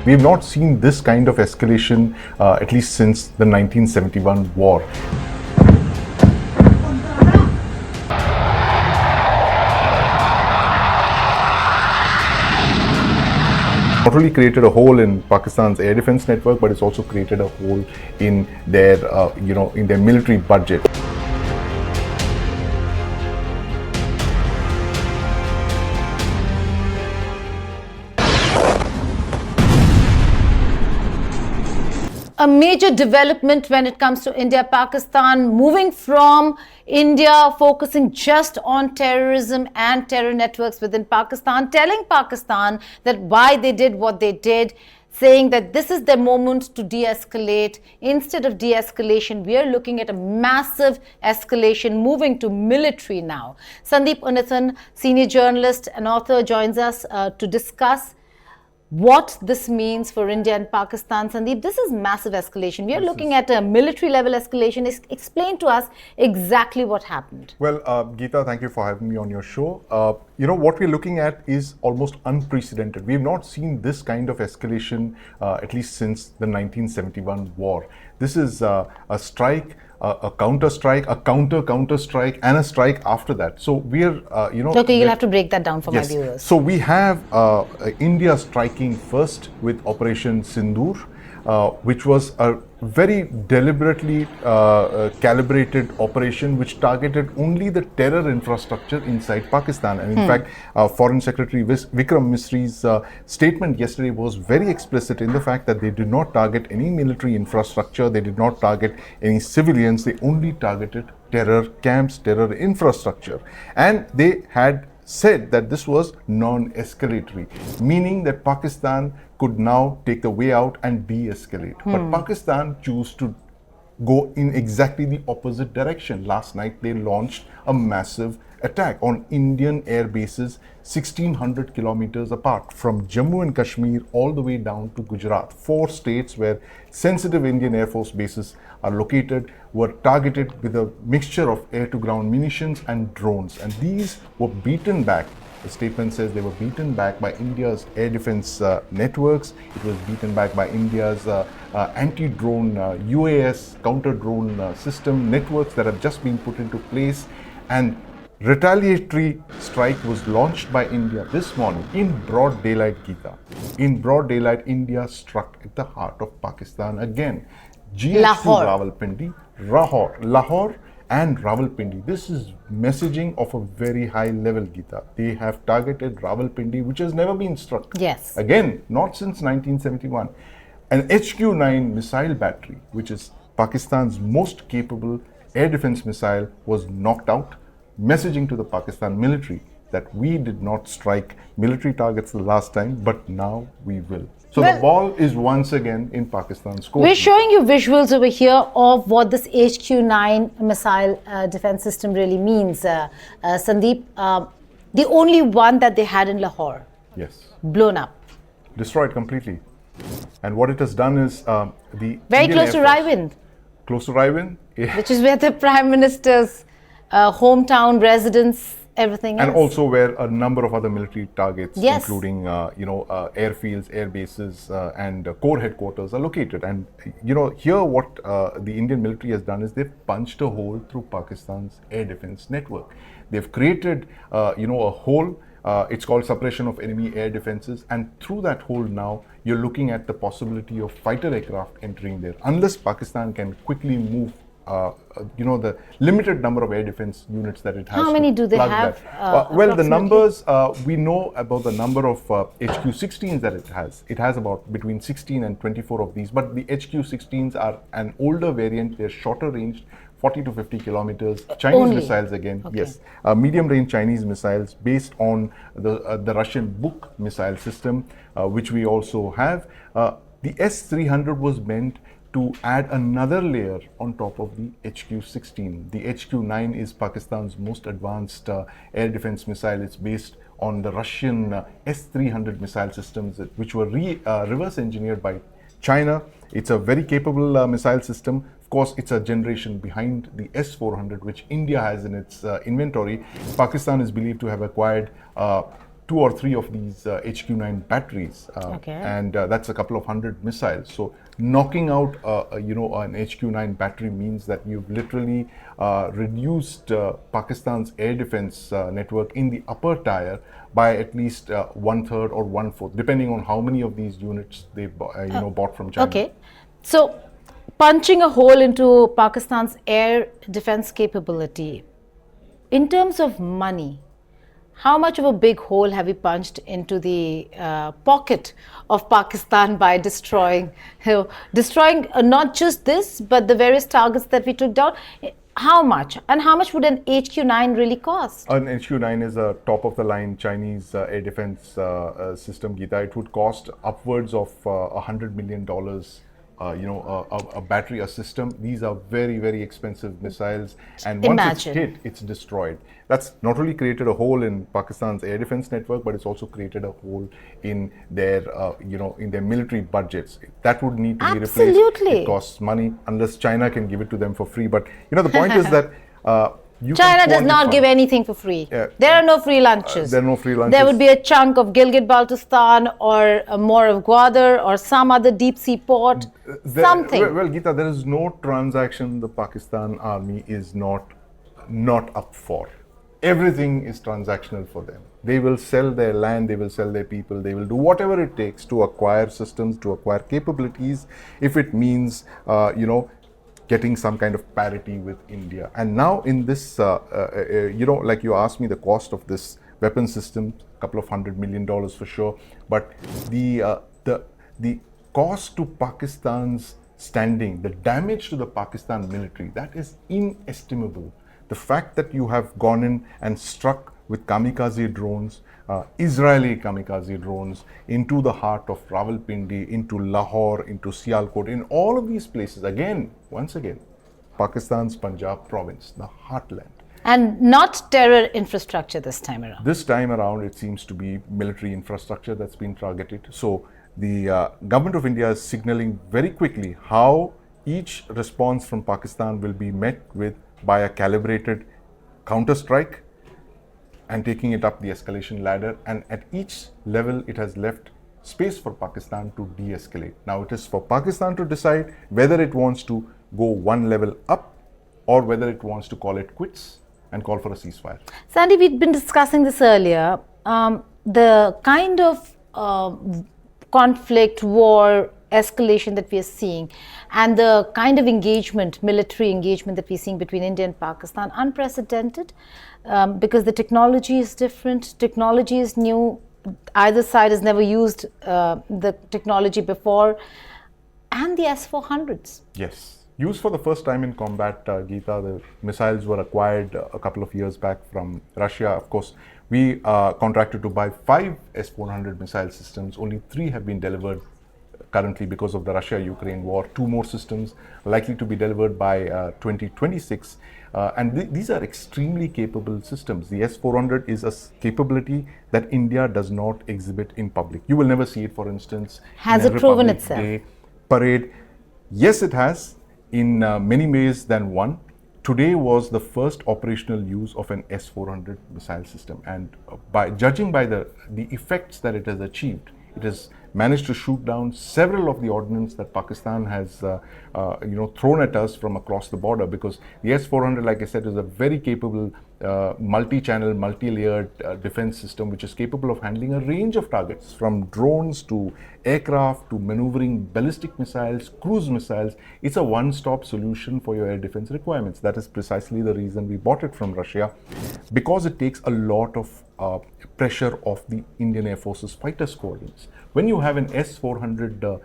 We have not seen this kind of escalation at least since the 1971 war. Not only created a hole in Pakistan's air defense network, but it's also created a hole in their, in their military budget. A major development when it comes to India-Pakistan, moving from India focusing just on terrorism and terror networks within Pakistan, telling Pakistan that why they did what they did, saying that this is the moment to de-escalate. Instead of de-escalation, we are looking at a massive escalation, moving to military now. Sandeep Unnithan, senior journalist and author, joins us to discuss what this means for India and Pakistan. Sandeep, this is massive escalation. We are looking at a military level escalation. Explain to us exactly what happened. Well, Geeta, thank you for having me on your show. What we're looking at is almost unprecedented. We have not seen this kind of escalation at least since the 1971 war. This is a strike, a counter-strike, a counter-strike, and a strike after that. So we are, Okay, you'll have to break that down for my viewers. So we have India striking first with Operation Sindoor, which was a very deliberately calibrated operation which targeted only the terror infrastructure inside Pakistan. And in fact, Foreign Secretary Vikram Misri's statement yesterday was very explicit in the fact that they did not target any military infrastructure, they did not target any civilians, they only targeted terror camps, terror infrastructure. And they had said that this was non-escalatory, meaning that Pakistan could now take the way out and de-escalate. But Pakistan chose to go in exactly the opposite direction. Last night they launched a massive attack on Indian air bases 1600 kilometers apart, from Jammu and Kashmir all the way down to Gujarat. 4 states where sensitive Indian Air Force bases are located were targeted with a mixture of air-to-ground munitions and drones. And these were beaten back. The statement says they were beaten back by India's air defense networks. It was beaten back by India's anti-drone UAS counter-drone system networks that have just been put into place. And retaliatory strike was launched by India this morning in broad daylight, Geeta. In broad daylight, India struck at the heart of Pakistan again. Lahore. Rawalpindi, Lahore and Rawalpindi. This is messaging of a very high level, Geeta. They have targeted Rawalpindi, which has never been struck. Yes. Again, not since 1971. An HQ-9 missile battery, which is Pakistan's most capable air defense missile, was knocked out, messaging to the Pakistan military that we did not strike military targets the last time, but now we will. So the ball is once again in Pakistan's court. We're showing you visuals over here of what this HQ-9 missile defense system really means. Sandeep, the only one that they had in Lahore. Yes. Blown up. Destroyed completely. And what it has done is the very Indian close to Air Force- Rawalpindi. Close to Rawalpindi. Yeah. Which is where the Prime Minister's hometown residence, everything And else. also where a number of other military targets, Yes. including airfields, air bases, and core headquarters are located. And here what the Indian military has done is they've punched a hole through Pakistan's air defense network. They've created a hole. It's called suppression of enemy air defenses, and through that hole now you're looking at the possibility of fighter aircraft entering there. Unless Pakistan can quickly move the limited number of air defense units that it has. How many do they have? Well, the numbers, we know about the number of HQ-16s that it has. It has about between 16 and 24 of these, but the HQ-16s are an older variant. They're shorter ranged, 40 to 50 kilometers. Chinese Only? missiles again, Okay. yes. Medium range Chinese missiles based on the Russian Buk missile system, which we also have. The S-300 was meant to add another layer on top of the HQ-16. The HQ-9 is Pakistan's most advanced air defense missile. It's based on the Russian S-300 missile systems, which were reverse engineered by China. It's a very capable missile system. Of course, it's a generation behind the S-400, which India has in its inventory. Pakistan is believed to have acquired two or three of these HQ-9 batteries, Okay. and that's a couple of hundred missiles. So knocking out, an HQ-9 battery means that you've literally reduced Pakistan's air defense network in the upper tier by at least 1/3 or 1/4, depending on how many of these units they bought from China. Okay. So, punching a hole into Pakistan's air defense capability, in terms of money, how much of a big hole have we punched into the pocket of Pakistan by destroying not just this, but the various targets that we took down? How much? And how much would an HQ-9 really cost? An HQ-9 is a top-of-the-line Chinese air defense system, Geeta. It would cost upwards of $100 million. A battery, a system. These are very, very expensive missiles, and once it's hit, it's destroyed. That's not only created a hole in Pakistan's air defense network, but it's also created a hole in their, in their military budgets. That would need to be replaced. It costs money, unless China can give it to them for free. But the point is that China does not give anything for free. There are no free lunches. There are no free lunches. There would be a chunk of Gilgit-Baltistan or more of Gwadar or some other deep sea port, something. Well, Geeta, there is no transaction the Pakistan army is not up for. Everything is transactional for them. They will sell their land, they will sell their people, they will do whatever it takes to acquire systems, to acquire capabilities, if it means, getting some kind of parity with India. And now in this, like you asked me the cost of this weapon system, a couple of $100 million for sure, but the cost to Pakistan's standing, the damage to the Pakistan military, that is inestimable. The fact that you have gone in and struck with kamikaze drones, Israeli kamikaze drones, into the heart of Rawalpindi, into Lahore, into Sialkot, in all of these places, once again, Pakistan's Punjab province, the heartland. And not terror infrastructure this time around. This time around, it seems to be military infrastructure that's been targeted. So the government of India is signaling very quickly how each response from Pakistan will be met with by a calibrated counter-strike and taking it up the escalation ladder. And at each level, it has left space for Pakistan to de-escalate. Now, it is for Pakistan to decide whether it wants to go one level up or whether it wants to call it quits and call for a ceasefire. Sandy, we'd been discussing this earlier. The kind of conflict, war, escalation that we are seeing, and the kind of engagement, military engagement that we're seeing between India and Pakistan, unprecedented, because the technology is different, technology is new, either side has never used the technology before, and the S-400s. Yes, used for the first time in combat, Geeta. The missiles were acquired a couple of years back from Russia. Of course, we contracted to buy 5 S-400 missile systems. Only 3 have been delivered currently because of the Russia-Ukraine war. 2 more systems likely to be delivered by 2026. And these are extremely capable systems. The S-400 is a capability that India does not exhibit in public. You will never see it, for instance, has in it proven itself? Day parade. Yes, it has, in many ways than one. Today was the first operational use of an S-400 missile system, and by judging by the effects that it has achieved, it has managed to shoot down several of the ordnance that Pakistan has thrown at us from across the border, because the S-400, like I said, is a very capable multi-channel, multi-layered defense system which is capable of handling a range of targets, from drones to aircraft to maneuvering ballistic missiles, cruise missiles. It's a one-stop solution for your air defense requirements. That is precisely the reason we bought it from Russia, because it takes a lot of pressure off the Indian Air Force's fighter squadrons. When you have an S-400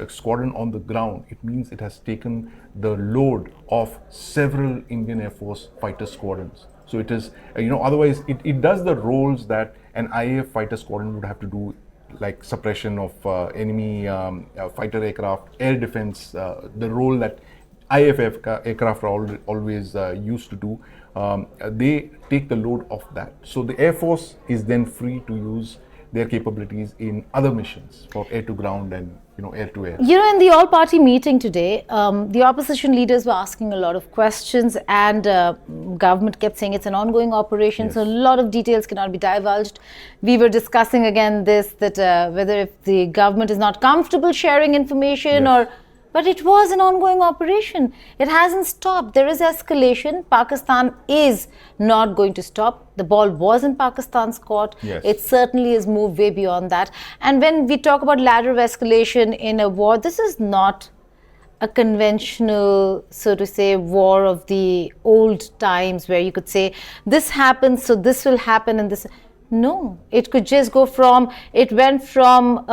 squadron on the ground, it means it has taken the load of several Indian Air Force fighter squadrons. So it is, otherwise it does the roles that an IAF fighter squadron would have to do, like suppression of enemy fighter aircraft, air defense, the role that IAF aircraft are always used to do. They take the load of that. So the Air Force is then free to use their capabilities in other missions for air to ground and air to air. In the all-party meeting today, the opposition leaders were asking a lot of questions, and government kept saying it's an ongoing operation, Yes. so a lot of details cannot be divulged. We were discussing again that whether if the government is not comfortable sharing information Yes. but it was an ongoing operation. It hasn't stopped. There is escalation. Pakistan is not going to stop. The ball was in Pakistan's court. Yes. It certainly has moved way beyond that. And when we talk about ladder of escalation in a war, this is not a conventional, so to say, war of the old times where you could say, this happens, so this will happen, and this. No, it could just go from, it went from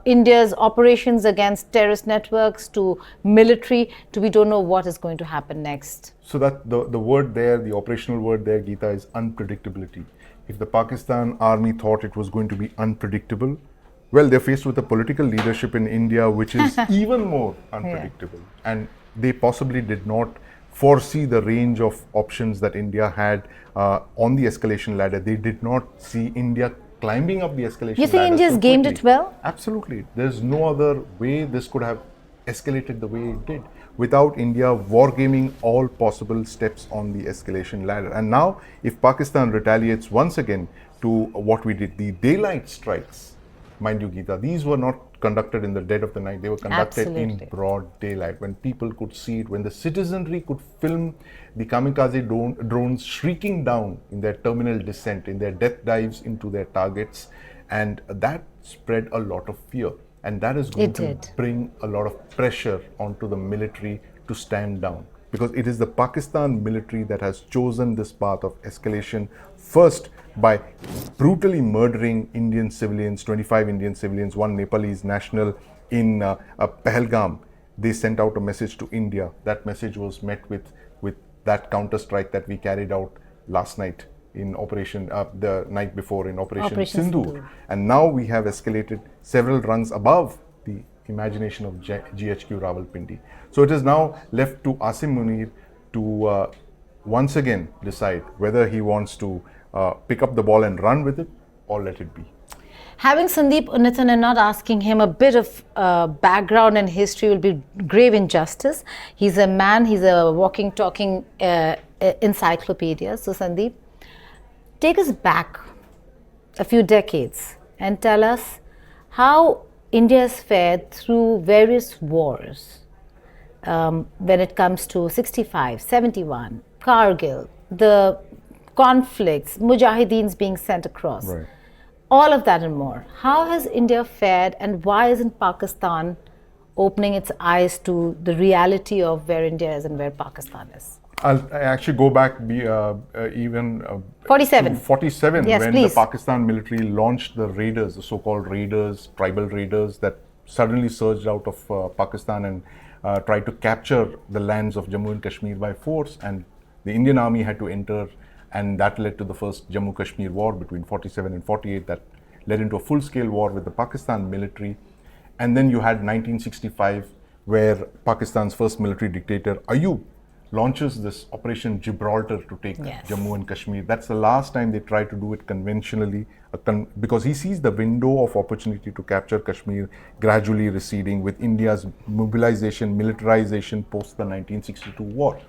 India's operations against terrorist networks to military to we don't know what is going to happen next. So that the word there, the operational word there, Geeta, is unpredictability. If the Pakistan army thought it was going to be unpredictable, well, they're faced with a political leadership in India which is even more unpredictable. Yeah. And they possibly did not foresee the range of options that India had on the escalation ladder. They did not see India climbing up the escalation ladder. You think India's gamed it well? Absolutely. There's no other way this could have escalated the way it did without India wargaming all possible steps on the escalation ladder. And now, if Pakistan retaliates once again to what we did, the daylight strikes, mind you, Geeta, these were not conducted in the dead of the night. They were conducted in broad daylight, when people could see it, when the citizenry could film the kamikaze drones shrieking down in their terminal descent, in their death dives into their targets. And that spread a lot of fear. And that is going to bring a lot of pressure onto the military to stand down. Because it is the Pakistan military that has chosen this path of escalation, first by brutally murdering Indian civilians, 25 Indian civilians, one Nepalese national in Pahalgam. They sent out a message to India. That message was met with that counter-strike that we carried out last night in Operation, the night before in Operation Sindoor. And now we have escalated several rungs above the imagination of GHQ Rawalpindi. So it is now left to Asim Munir to once again decide whether he wants to pick up the ball and run with it or let it be. Having Sandeep Unnithan and not asking him a bit of background and history will be grave injustice. He's a man, he's a walking, talking encyclopedia. So Sandeep, take us back a few decades and tell us how India has fared through various wars when it comes to 65, 71, Kargil, the conflicts, Mujahideens being sent across. Right. All of that and more. How has India fared, and why isn't Pakistan opening its eyes to the reality of where India is and where Pakistan is? I actually go back even 47. 47, yes, when please. The Pakistan military launched the raiders, the so-called raiders, tribal raiders that suddenly surged out of Pakistan and tried to capture the lands of Jammu and Kashmir by force, and the Indian army had to enter, and that led to the first Jammu Kashmir war between 47 and 48 that led into a full-scale war with the Pakistan military. And then you had 1965, where Pakistan's first military dictator Ayub launches this Operation Gibraltar to take Jammu and Kashmir. That's the last time they try to do it conventionally, because he sees the window of opportunity to capture Kashmir gradually receding with India's mobilization, militarization post the 1962 war.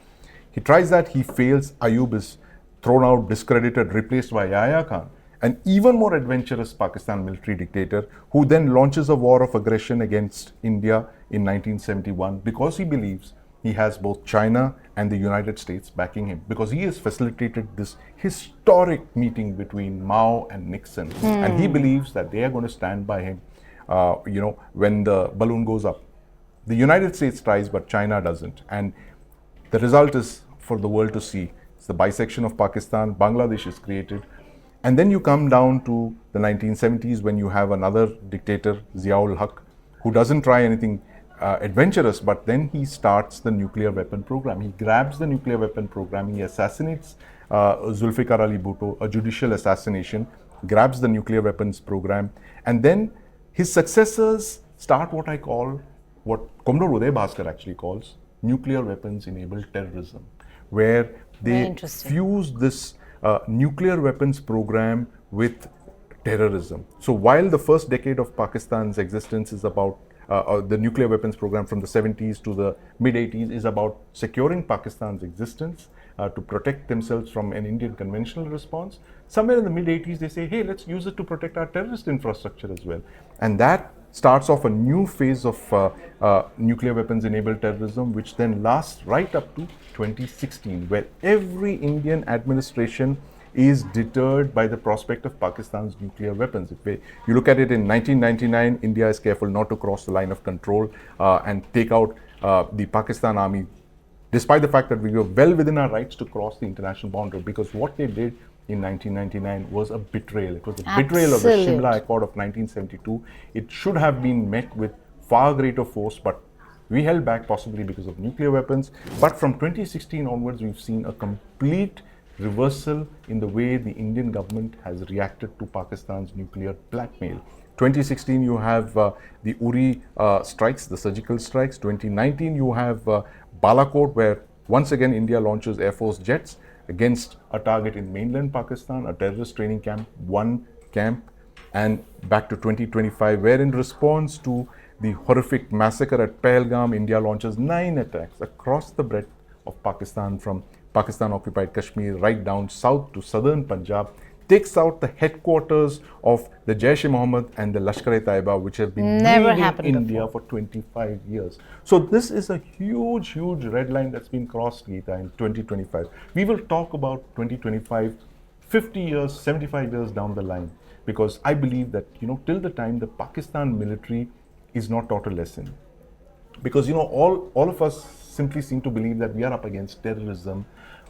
He tries that, he fails, Ayub is thrown out, discredited, replaced by Yahya Khan, an even more adventurous Pakistan military dictator who then launches a war of aggression against India in 1971 because he believes he has both China and the United States backing him, because he has facilitated this historic meeting between Mao and Nixon. And he believes that they are going to stand by him, when the balloon goes up. The United States tries, but China doesn't. And the result is for the world to see. It's the bisection of Pakistan. Bangladesh is created. And then you come down to the 1970s when you have another dictator, Ziaul Haq, who doesn't try anything adventurous, but then he starts the nuclear weapon program. He grabs the nuclear weapon program, he assassinates Zulfikar Ali Bhutto, a judicial assassination, grabs the nuclear weapons program, and then his successors start what I call, what Commodore Uday Bhaskar actually calls, nuclear weapons enabled terrorism, where they fuse this nuclear weapons program with terrorism. So while the first decade of Pakistan's existence is about the nuclear weapons program from the 70s to the mid 80s is about securing Pakistan's existence to protect themselves from an Indian conventional response. Somewhere in the mid 80s, they say, hey, let's use it to protect our terrorist infrastructure as well. And that starts off a new phase of nuclear weapons enabled terrorism, which then lasts right up to 2016, where every Indian administration is deterred by the prospect of Pakistan's nuclear weapons. If you look at it in 1999, India is careful not to cross the line of control and take out the Pakistan army, despite the fact that we were well within our rights to cross the international boundary, because what they did in 1999 was a betrayal. It was a betrayal of the Shimla Accord of 1972. It should have been met with far greater force, but we held back, possibly because of nuclear weapons. But from 2016 onwards, we've seen a complete reversal in the way the Indian government has reacted to Pakistan's nuclear blackmail. 2016, you have the Uri strikes, the surgical strikes. 2019, you have Balakot, where once again India launches Air Force jets against a target in mainland Pakistan, a terrorist training camp, one camp, and back to 2025, where in response to the horrific massacre at Pahalgam, India launches 9 attacks across the breadth of Pakistan, from Pakistan-occupied Kashmir right down south to southern Punjab, takes out the headquarters of the Jaish-e-Mohammed and the Lashkar-e-Taiba, which have been leading India for 25 years. So this is a huge, huge red line that's been crossed, Geeta, in 2025. We will talk about 2025, 50 years, 75 years down the line, because I believe that, till the time the Pakistan military is not taught a lesson. Because, all of us simply seem to believe that we are up against terrorism,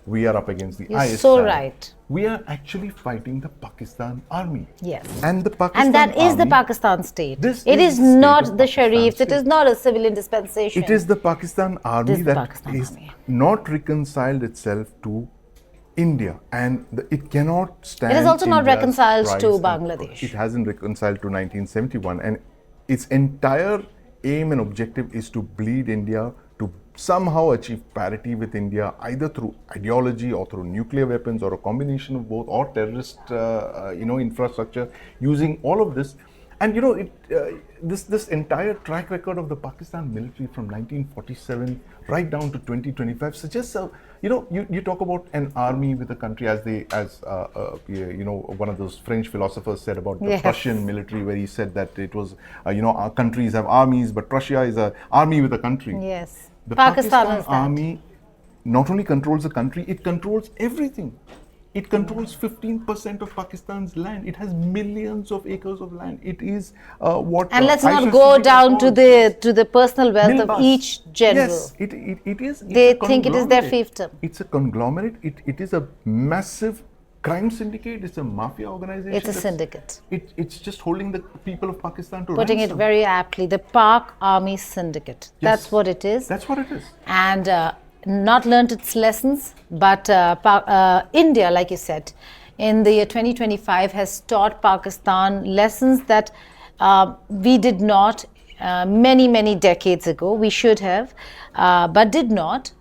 we are up against the ISIS. So right. We are actually fighting the Pakistan army. Yes. And the Pakistan And that army, is the Pakistan state. It is not the Sharifs. It is not a civilian dispensation. It is the Pakistan army that is not reconciled itself to India, and it cannot stand. It is also not India's reconciled rise to and Bangladesh. It hasn't reconciled to 1971, and its entire aim and objective is to bleed India to somehow achieve parity with India, either through ideology or through nuclear weapons or a combination of both, or terrorist, infrastructure, using all of this. And this entire track record of the Pakistan military from 1947 right down to 2025 suggests, you talk about an army with a country, as one of those French philosophers said about the Prussian military, where he said that it was, our countries have armies, but Prussia is an army with a country. Yes. The Pakistan army not only controls the country, it controls everything. It controls 15% of Pakistan's land. It has millions of acres of land. It is what. And let's not go down to the personal wealth of each general. Yes, it is. They think it is their fiefdom. It's a conglomerate. It is a massive crime syndicate. It's a mafia organization. It's a syndicate. It's just holding the people of Pakistan to Putting ransom. it very aptly, the Pak Army Syndicate. Yes. That's what it is. That's what it is. And not learnt its lessons, but India, like you said, in the year 2025 has taught Pakistan lessons that we did not many decades ago. We should have, but did not.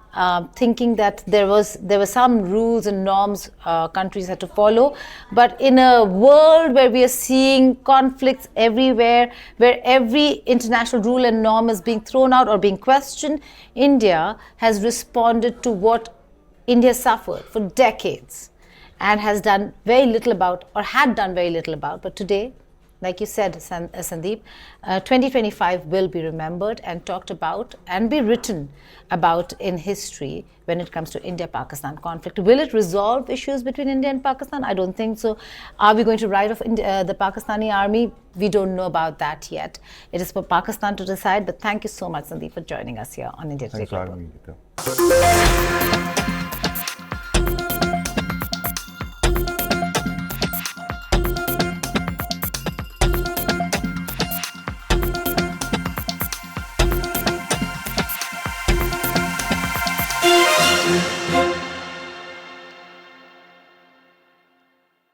Thinking that there were some rules and norms countries had to follow, but in a world where we are seeing conflicts everywhere, where every international rule and norm is being thrown out or being questioned, India has responded to what India suffered for decades and has done very little about, or had done very little about. But today, like you said, Sandeep, 2025 will be remembered and talked about and be written about in history when it comes to India-Pakistan conflict. Will it resolve issues between India and Pakistan? I don't think so. Are we going to write off the Pakistani army? We don't know about that yet. It is for Pakistan to decide. But thank you so much, Sandeep, for joining us here on India Today. Thanks for having me, Geeta.